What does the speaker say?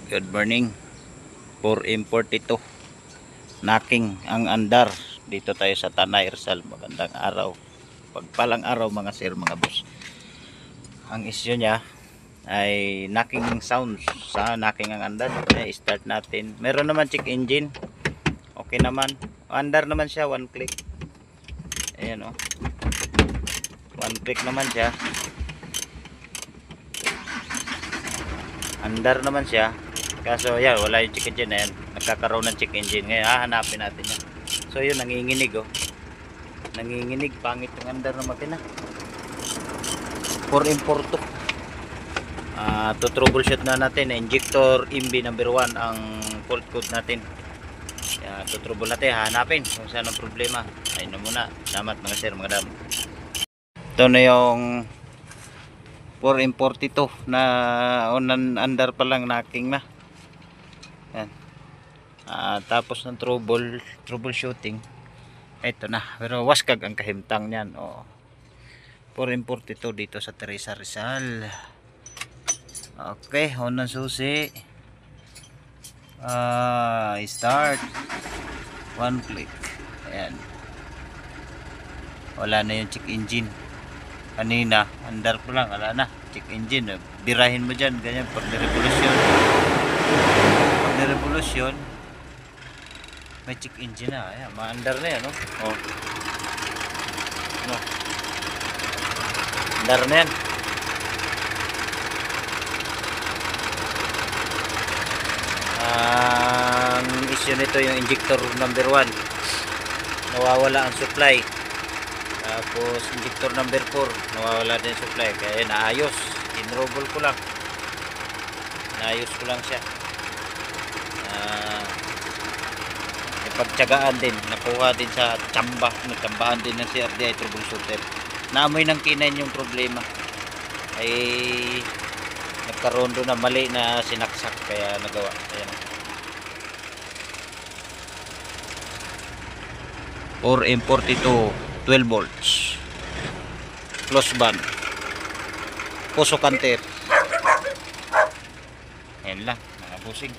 Good morning. 4M42 knocking ang andar. Dito tayo sa Tanay Rizal. Magandang araw. Pagpalang araw mga sir, mga boss. Ang issue niya ay knocking sounds sa knocking ang andar. I-start natin. Meron naman check engine. Okay naman. Andar naman siya, one click. Ayan o. One click naman siya. Andar naman siya. Kaso yan, wala yung check engine na yan. Nagkakaroon ng check engine. Ngayon, hahanapin natin yan. So yun, nanginginig oh. Nanginginig, pangit yung andar ng makina. 4M42. To-troubleshoot na natin. Injector MB number 1 ang fault code natin. To-trouble natin, hahanapin kung saan ang problema. Ayun na muna. Salamat mga sir, mga dam. Ito na yung 4M42 na andar pa lang, knocking na. Yan. Tapos ng troubleshooting, ito na, pero waskag ang kahimtang niyan. 4M42 dito sa Teresa Rizal. Okay, unang susi, start, one click. Ayan, wala na yung check engine. Kanina andar pa lang, wala na check engine. Birahin mo dyan, ganyan pag revolusyon may check engine na. Ayan, maandar na yan, no? Andar na yan. Ang issue nito yung injector number 1, nawawala ang supply. Tapos injector number 4, nawawala din yung supply. Kaya naayos, inroble ko lang, naayos ko lang siya. Pagtyagaan din, nakuha din sa tsamba, nagtambahan din ng CRDI troubleshooter. Naamoy ng kinain yung problema, ay nagkaroon doon na mali na sinaksak, kaya nagawa. Ayan, 4M42 12 volts close band, puso kanter. Ayan lang mga busing.